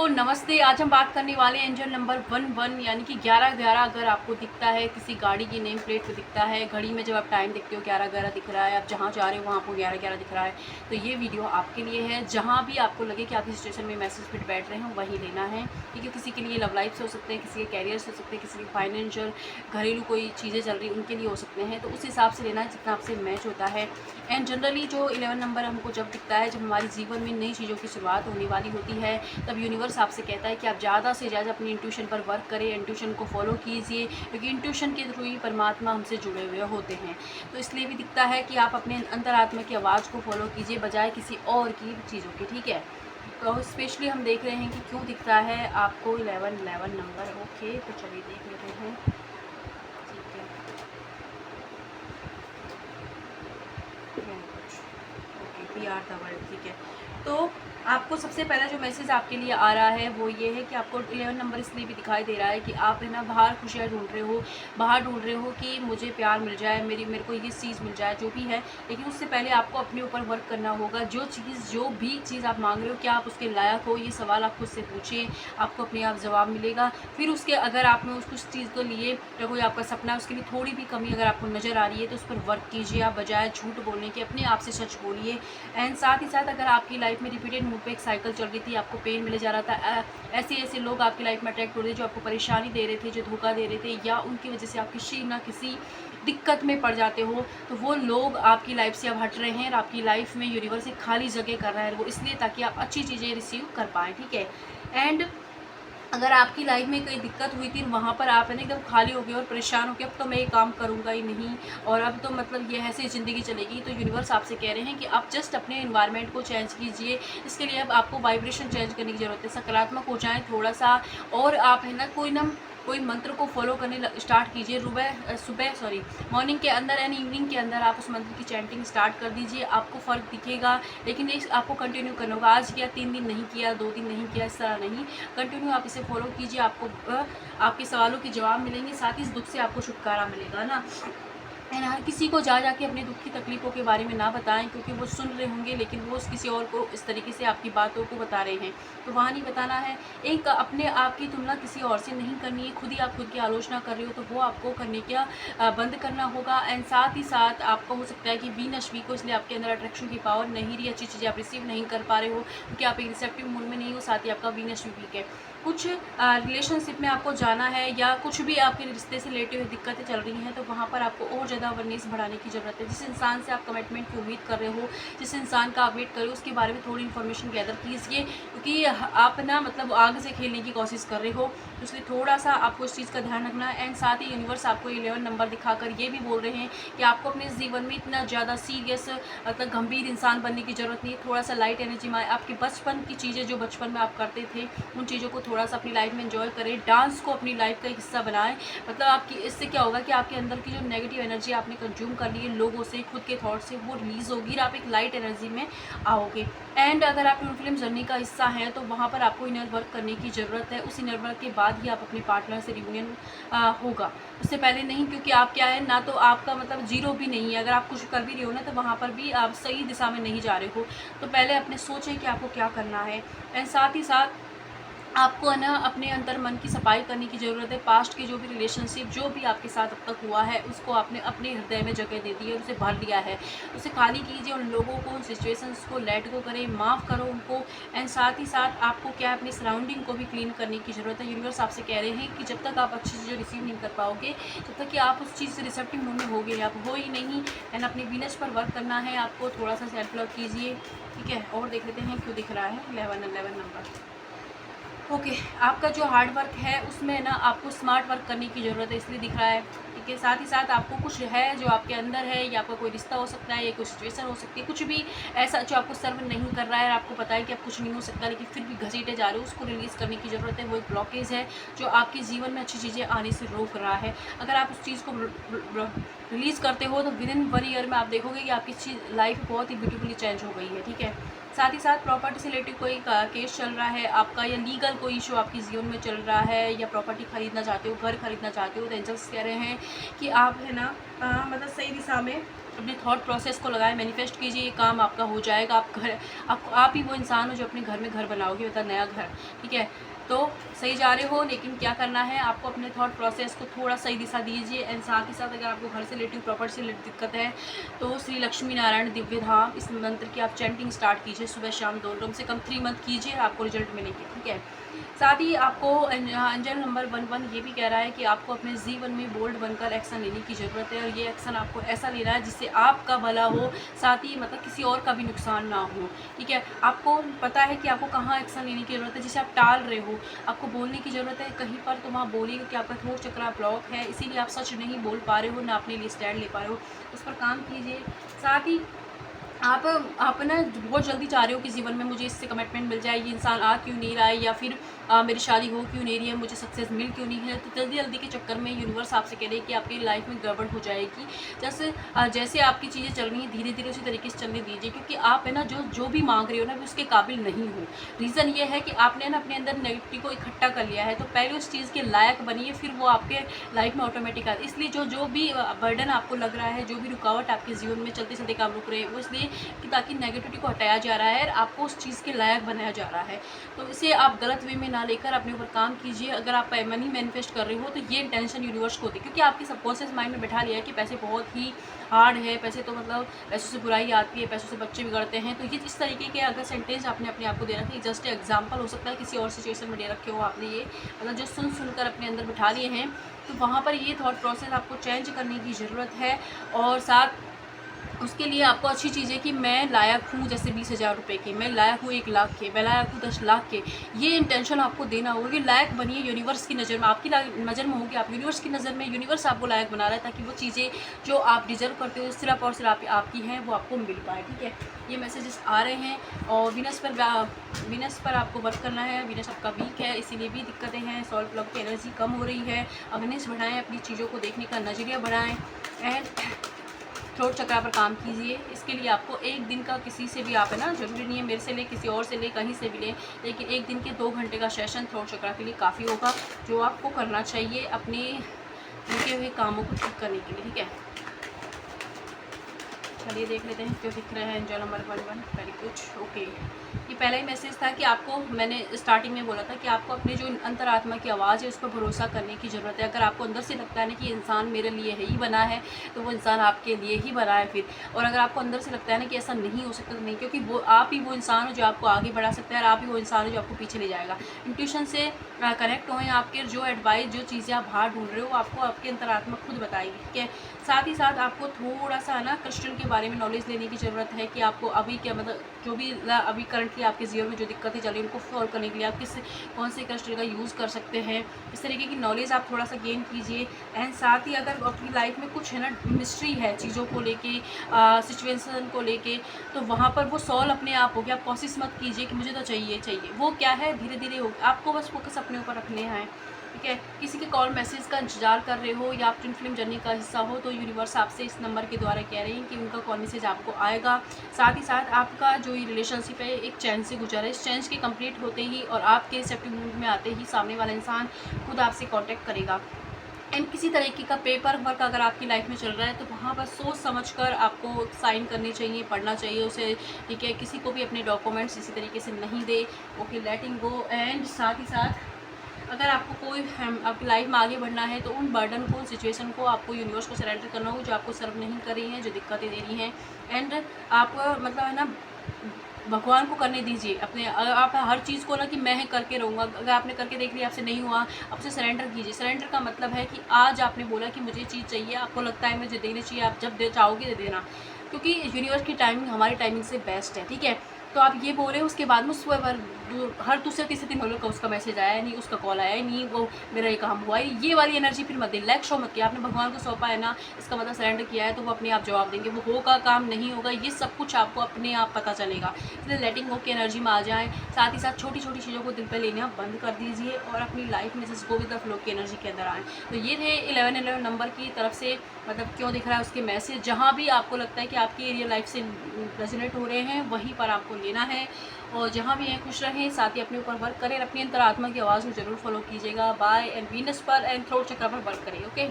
नमस्ते। आज हम बात करने वाले हैं एंजल नंबर 11 यानी कि 11-11 अगर आपको दिखता है, किसी गाड़ी की नेम प्लेट पे दिखता है, घड़ी में जब आप टाइम देखते हो 11-11 दिख रहा है, आप जहाँ जा रहे हो वहाँ आपको 11-11 दिख रहा है, तो ये वीडियो आपके लिए है। जहाँ भी आपको लगे कि आप इस सिचुएशन में मैसेज फिट बैठ रहे हो वही लेना है, ठीक है। किसी के लिए लव लाइफ से हो सकते हैं, किसी के कैरियर से हो सकते हैं, किसी के फाइनेंशियल घरेलू कोई चीज़ें चल रही उनके लिए हो सकते हैं, तो उस हिसाब से लेना है जितना आपसे मैच होता है। एंड जनरली जो 11 नंबर हमको जब दिखता है, जब हमारे जीवन में नई चीज़ों की शुरुआत होने वाली होती है, तब यूनिवर्स आपसे कहता है कि आप ज़्यादा से ज़्यादा अपनी इंट्यूशन पर वर्क करें, इंट्यूशन को फॉलो कीजिए, क्योंकि इंट्यूशन के थ्रू ही परमात्मा हमसे जुड़े हुए होते हैं। तो इसलिए भी दिखता है कि आप अपने अंतरात्मा की आवाज़ को फॉलो कीजिए बजाय किसी और की चीज़ों की, ठीक है। तो स्पेशली हम देख रहे हैं कि क्यों दिखता है आपको 11-11 नंबर। ओके, तो चलिए देख लेते हैं, ठीक है। Okay, P R the world, ठीक है। तो आपको सबसे पहला जो मैसेज आपके लिए आ रहा है वो ये है कि आपको 11 नंबर इसलिए भी दिखाई दे रहा है कि आप है ना बाहर खुशियाँ ढूंढ रहे हो, बाहर ढूंढ रहे हो कि मुझे प्यार मिल जाए, मेरे को ये चीज़ मिल जाए, जो भी है। लेकिन उससे पहले आपको अपने ऊपर वर्क करना होगा। जो भी चीज़ आप मांग रहे हो, क्या आप उसके लायक हो, ये सवाल आप खुद से पूछिए, आपको अपने आप जवाब मिलेगा। फिर उसके अगर आपने उस चीज़ को लिए या कोई आपका सपना है, उसके लिए थोड़ी भी कमी अगर आपको नज़र आ रही है तो उस पर वर्क कीजिए। आप बजाय झूठ बोलने के अपने आप से सच बोलिए। एंड साथ ही साथ अगर आपकी लाइफ में रिपीटेड मूड पे एक साइकिल चल रही थी, आपको पेन मिले जा रहा था, ऐसे लोग आपकी लाइफ में अट्रैक्ट हो रहे थे जो आपको परेशानी दे रहे थे, जो धोखा दे रहे थे, या उनकी वजह से आप किसी ना किसी दिक्कत में पड़ जाते हो, तो वो लोग आपकी लाइफ से अब हट रहे हैं और आपकी लाइफ में यूनिवर्स एक खाली जगह कर रहा है, वो इसलिए ताकि आप अच्छी चीज़ें रिसीव कर पाएँ, ठीक है। एंड अगर आपकी लाइफ में कोई दिक्कत हुई थी, वहाँ पर आप है ना एकदम खाली हो गए और परेशान हो गए, अब तो मैं ये काम करूँगा ही नहीं और अब तो मतलब ये ऐसे ज़िंदगी चलेगी, तो यूनिवर्स आपसे कह रहे हैं कि आप जस्ट अपने एनवायरनमेंट को चेंज कीजिए। इसके लिए अब आपको वाइब्रेशन चेंज करने की ज़रूरत है, सकारात्मक हो जाएँ थोड़ा-सा। और आप है ना कोई मंत्र को फॉलो करने स्टार्ट कीजिए। मॉर्निंग के अंदर एंड इवनिंग के अंदर आप उस मंत्र की चैंटिंग स्टार्ट कर दीजिए, आपको फ़र्क दिखेगा। लेकिन ये आपको कंटिन्यू करना होगा। आज किया, 3 दिन नहीं किया, 2 दिन नहीं किया, इस तरह नहीं, कंटिन्यू आप इसे फॉलो कीजिए। आपको आपके सवालों के जवाब मिलेंगे, साथ ही इस दुख से आपको छुटकारा मिलेगा ना। एंड हर किसी को जा के अपने दुख की तकलीफ़ों के बारे में ना बताएं, क्योंकि वो सुन रहे होंगे लेकिन वो किसी और को इस तरीके से आपकी बातों को बता रहे हैं, तो वहाँ नहीं बताना है। एक अपने आप की तुलना किसी और से नहीं करनी है। खुद ही आप खुद की आलोचना कर रहे हो तो वो आपको करने का बंद करना होगा। एंड साथ ही साथ आपको हो सकता है कि वीनस वीक हो, इसलिए आपके अंदर अट्रैक्शन की पावर नहीं रही, अच्छी चीज़ें आप रिसीव नहीं कर पा रहे हो क्योंकि आप एक रिसेप्टिव मूड में नहीं हो, साथ ही आपका वीनस वीक है। कुछ रिलेशनशिप में आपको जाना है या कुछ भी आपके रिश्ते से रिलेटेड दिक्कतें चल रही हैं, तो वहाँ पर आपको और ज़्यादा अवेयरनेस बढ़ाने की ज़रूरत है। जिस इंसान से आप कमिटमेंट की उम्मीद कर रहे हो, जिस इंसान का आप वेट कर रहे हो, उसके बारे में थोड़ी इन्फॉर्मेशन गैदर कीजिए, क्योंकि आप ना मतलब आग से खेलने की कोशिश कर रहे हो, तो इसलिए थोड़ा सा आपको इस चीज़ का ध्यान रखना है। एंड साथ ही यूनिवर्स आपको 11 नंबर दिखाकर ये भी बोल रहे हैं कि आपको अपने जीवन में इतना ज़्यादा सीरियस मतलब गंभीर इंसान बनने की ज़रूरत नहीं है। थोड़ा सा लाइट एनर्जी में आपके बचपन की चीज़ें जो बचपन में आप करते थे, उन चीज़ों को थोड़ा सा अपनी लाइफ में एंजॉय करें। डांस को अपनी लाइफ का एक हिस्सा बनाएं। मतलब आपकी इससे क्या होगा कि आपके अंदर की जो नेगेटिव एनर्जी आपने कंज्यूम कर ली है लोगों से, खुद के थॉट से, वो रिलीज़ होगी और आप एक लाइट एनर्जी में आओगे। एंड अगर आप इन फिल्म जर्नी का हिस्सा हैं तो वहाँ पर आपको इनर वर्क करने की ज़रूरत है। उस इनर वर्क के बाद ही आप अपने पार्टनर से रियूनियन होगा, उससे पहले नहीं, क्योंकि आप क्या है ना, तो आपका मतलब जीरो भी नहीं है। अगर आप कुछ कर भी रहे हो ना, तो वहाँ पर भी आप सही दिशा में नहीं जा रहे हो। तो पहले अपने सोचें कि आपको क्या करना है। एंड साथ ही साथ आपको है ना अपने अंतर मन की सफाई करने की ज़रूरत है। पास्ट के जो भी रिलेशनशिप जो भी आपके साथ अब तक हुआ है, उसको आपने अपने हृदय में जगह दे दी है, उसे भर लिया है, उसे खाली कीजिए। उन लोगों को, उन सिचुएशंस को लेट गो करें, माफ़ करो उनको। एंड साथ ही साथ आपको क्या है, अपनी सराउंडिंग को भी क्लीन करने की ज़रूरत है। यूनिवर्स आपसे कह रहे हैं कि जब तक आप अच्छी चीज़ें रिसीव नहीं कर पाओगे, जब तक कि आप उस चीज़ से रिसेप्टिव मूड में होगे, आप हो ही नहीं। एंड अपनी वीनस पर वर्क करना है आपको, थोड़ा सा सेल्फ लव कीजिए, ठीक है। और देख लेते हैं क्यों दिख रहा है 11-11 नंबर। ओके, आपका जो हार्ड वर्क है उसमें ना आपको स्मार्ट वर्क करने की ज़रूरत है, इसलिए दिख रहा है, ठीक है। साथ ही साथ आपको कुछ है जो आपके अंदर है, या आपका कोई रिश्ता हो सकता है, या कोई सिचुएशन हो सकती है, कुछ भी ऐसा जो आपको सर्व नहीं कर रहा है, आपको पता है कि आप कुछ नहीं हो सकता, लेकिन फिर भी घसीटे जा रहे हो, उसको रिलीज़ करने की ज़रूरत है। वो एक ब्लॉकेज है जो आपके जीवन में अच्छी चीज़ें आने से रोक रहा है। अगर आप उस चीज़ को रिलीज़ करते हो तो विद इन 1 ईयर में आप देखोगे कि आपकी चीज़ लाइफ बहुत ही ब्यूटीफुली चेंज हो गई है, ठीक है। साथ ही साथ प्रॉपर्टी से रिलेटेड कोई केस चल रहा है आपका, या लीगल कोई इशू आपके जीवन में चल रहा है, या प्रॉपर्टी खरीदना चाहते हो, घर खरीदना चाहते हो, तो एंजल्स कह रहे हैं कि आप है ना मतलब सही दिशा में अपने थॉट प्रोसेस को लगाएं, मैनिफेस्ट कीजिए, ये काम आपका हो जाएगा। आप ही वो इंसान हो जो अपने घर में घर बनाओगे, मतलब नया घर, ठीक है। तो सही जा रहे हो, लेकिन क्या करना है आपको, अपने थॉट प्रोसेस को थोड़ा सही दिशा दीजिए। एंड साथ ही साथ अगर आपको घर से रिलेटिव, प्रॉपर्टी से रिलेटेड दिक्कत है तो श्री लक्ष्मी नारायण दिव्य धाम इस मंत्र की आप चैंटिंग स्टार्ट कीजिए सुबह शाम 2, कम से कम 3 मंथ कीजिए, आपको रिजल्ट मिलेंगे, ठीक है। साथ ही आपको एंजल नंबर 11 ये भी कह रहा है कि आपको अपने जीवन में बोल्ड बनकर एक्शन लेने की ज़रूरत है, और ये एक्शन आपको ऐसा लेना है जिससे आपका भला हो, साथ ही मतलब किसी और का भी नुकसान ना हो, ठीक है। आपको पता है कि आपको कहाँ एक्शन लेने की ज़रूरत है, जिसे आप टाल रहे हो, आपको बोलने की ज़रूरत है कहीं पर, तो वहाँ बोलिए कि आपका थ्रोट चक्र ब्लॉक है, इसीलिए आप सच नहीं बोल पा रहे हो, ना अपने लिए स्टैंड ले पा रहे हो, उस पर काम कीजिए। साथ ही आप ना बहुत जल्दी चाह रहे हो कि जीवन में मुझे इससे कमिटमेंट मिल जाए, ये इंसान आ क्यों नहीं रहा है, या फिर मेरी शादी हो क्यों नहीं रही है, मुझे सक्सेस मिल क्यों नहीं है। तो जल्दी जल्दी के चक्कर में यूनिवर्स आपसे कह रही है कि आपकी लाइफ में गड़बड़ हो जाएगी। जैसे आपकी चीज़ें चल रही हैं धीरे धीरे उसी तरीके से चलने दीजिए, क्योंकि आप है ना जो भी मांग रहे हो ना, उसके काबिल नहीं हो। रीज़न ये है कि आपने ना अपने अंदर नेगेटिविटी को इकट्ठा कर लिया है, तो पहले उस चीज़ के लायक बनिए, फिर वो आपके लाइफ में ऑटोमेटिक आए। इसलिए जो भी बर्डन आपको लग रहा है, जो भी रुकावट आपके जीवन में चलते चलते काम रुक रहे हैं, वो इसलिए कि ताकि नेगेटिविटी को हटाया जा रहा है और आपको उस चीज़ के लायक बनाया जा रहा है। तो इसे आप गलत वे में ना लेकर अपने ऊपर काम कीजिए। अगर आप मनी मैनिफेस्ट कर रहे हो तो ये इंटेंशन यूनिवर्स को दे, क्योंकि आपके सबकॉन्शियस माइंड में बैठा लिया है कि पैसे बहुत ही हार्ड है, पैसे तो मतलब पैसों से बुराई आती है, पैसों से बच्चे बिगड़ते हैं। तो ये इस तरीके के अगर सेंटेंस आपने अपने आप को दे रखे, जस्ट एग्जाम्पल हो सकता है किसी और सिचुएशन में दे रखे हो आपने, ये मतलब जो सुनकर अपने अंदर बिठा लिए हैं, तो वहाँ पर ये थॉट प्रोसेस आपको चेंज करने की ज़रूरत है। और साथ उसके लिए आपको अच्छी चीज़ है कि मैं लायक हूँ, जैसे 20,000 रुपये के, मैं लायक हूँ 1 लाख के, मैं लायक हूँ 10 लाख के, ये इंटेंशन आपको देना होगा कि लायक बनिए यूनिवर्स की नज़र में। आपकी नज़र में होगी, आप यूनिवर्स की नज़र में, यूनिवर्स आपको लायक बना रहा है, ताकि वो चीज़ें जो आप डिजर्व करते हो सिर्फ और सिर्फ आपकी हैं, वो आपको मिल पाए, ठीक है। ये मैसेजेस आ रहे हैं। और वीनस पर आपको वर्क करना है। वीनस आपका वीक है, इसीलिए भी दिक्कतें हैं, सॉल्व प्लग की एनर्जी कम हो रही है। अवेयरनेस बढ़ाएँ, अपनी चीज़ों को देखने का नज़रिया बढ़ाएँ, एंड थ्रोट चक्र पर काम कीजिए। इसके लिए आपको एक दिन का, किसी से भी आप है ना, ज़रूरी नहीं है मेरे से ले, किसी और से ले, कहीं से भी ले, लेकिन एक दिन के 2 घंटे का सेशन थ्रोट चक्र के लिए काफ़ी होगा, जो आपको करना चाहिए अपने रुके हुए कामों को ठीक करने के लिए, ठीक है। चलिए देख लेते हैं क्यों दिख रहे हैं angel number 11। Very good, okay. ये पहला ही मैसेज था कि आपको, मैंने स्टार्टिंग में बोला था कि आपको अपने जो अंतरात्मा की आवाज़ है उस पर भरोसा करने की ज़रूरत है। अगर आपको अंदर से लगता है ना कि इंसान मेरे लिए ही बना है, तो वो इंसान आपके लिए ही बना है फिर। और अगर आपको अंदर से लगता है ना कि ऐसा नहीं हो सकता, तो नहीं, क्योंकि वो आप ही वो इंसान हो जो आपको आगे बढ़ा सकता है, और आप ही वो इंसान हो जो आपको पीछे ले जाएगा। इंट्यूशन से कनेक्ट होएं, आपके जो एडवाइस, जो चीज़ें आप बाहर ढूंढ रहे हो, आपको आपके अंतरात्मा खुद बताएगी, ठीक है। साथ ही साथ आपको थोड़ा सा ना क्रिस्टल के बारे में नॉलेज लेने की ज़रूरत है कि आपको अभी क्या, मतलब जो भी अभी करंटली आपके जीवन में जो दिक्कतें चल रही हैं उनको सॉल्व करने के लिए आप कौन से क्रिस्टल का यूज़ कर सकते हैं, इस तरीके की नॉलेज आप थोड़ा सा गेन कीजिए। एंड साथ ही अगर अपनी लाइफ में कुछ है ना मिस्ट्री है चीज़ों को लेके, सिचुएशन को लेके, तो वहाँ पर वो सॉल्व अपने आप होगी। आप कोशिश मत कीजिए कि मुझे तो चाहिए, वो क्या है धीरे धीरे होगा। आपको बस फोकस अपने ऊपर रखने हैं, ठीक है। किसी के कॉल मैसेज का इंतजार कर रहे हो, या आप ट्विन फिल्म जर्नी का हिस्सा हो, तो यूनिवर्स आपसे इस नंबर के द्वारा कह रही हैं कि उनका कॉल मैसेज आपको आएगा। साथ ही साथ आपका जो ये रिलेशनशिप है एक चैन से गुजरा है, इस चैन के कंप्लीट होते ही और आपके सेप्टेम्बर में आते ही सामने वाला इंसान खुद आपसे कॉन्टैक्ट करेगा। एंड किसी तरीके का पेपर वर्क अगर आपकी लाइफ में चल रहा है, तो वहाँ पर सोच समझकर आपको साइन करनी चाहिए, पढ़ना चाहिए उसे, ठीक है। किसी को भी अपने डॉक्यूमेंट्स इसी तरीके से नहीं दे, ओके, लेटिंग गो। एंड साथ ही साथ अगर आपको कोई आपकी लाइफ में आगे बढ़ना है, तो उन बर्डन को, सिचुएशन को आपको यूनिवर्स को सरेंडर करना होगा जो आपको सर्व नहीं कर रही हैं, जो दिक्कतें दे रही हैं। एंड आप मतलब है ना भगवान को करने दीजिए अपने, आप हर चीज़ को ना कि मैं करके रहूँगा। अगर आपने करके देख लिया, आपसे नहीं हुआ, आपसे सरेंडर कीजिए। सरेंडर का मतलब है कि आज आपने बोला कि मुझे चीज़ चाहिए, आपको लगता है मुझे देनी चाहिए, आप जब चाहोगे दे देना, क्योंकि यूनिवर्स की टाइमिंग हमारी टाइमिंग से बेस्ट है, ठीक है। तो आप ये बोले, उसके बाद में सुबह हर दूसरे तीसरे दिन बोलो का उसका मैसेज आया नहीं, उसका कॉल आया नहीं, वो मेरा ये काम हुआ है, ये वाली एनर्जी फिर मत दे, लैक शो मत किया। आपने भगवान को सौंपा है ना, इसका मतलब सरेंडर किया है, तो वो अपने आप जवाब देंगे। वो होगा काम, नहीं होगा, ये सब कुछ आपको अपने आप पता चलेगा। इसलिए लेटिंग गो की एनर्जी में आ जाएँ। साथ ही साथ छोटी छोटी चीज़ों को दिल पर लेना बंद कर दीजिए और अपनी लाइफ में just go with the flow की एनर्जी के अंदर आएँ। तो ये थे 1111 नंबर की तरफ से, मतलब क्यों दिख रहा है उसके मैसेज। जहाँ भी आपको लगता है कि आपकी रियल लाइफ से रेजोनेट हो रहे हैं, वहीं पर आपको लेना है। और जहाँ भी हैं खुश रहें, साथ ही अपने ऊपर वर्क करें, अपनी अंतरात्मा की आवाज़ में ज़रूर फॉलो कीजिएगा। बाय। एंड वीनस पर एंड थ्रोट चक्र पर वर्क करें, ओके।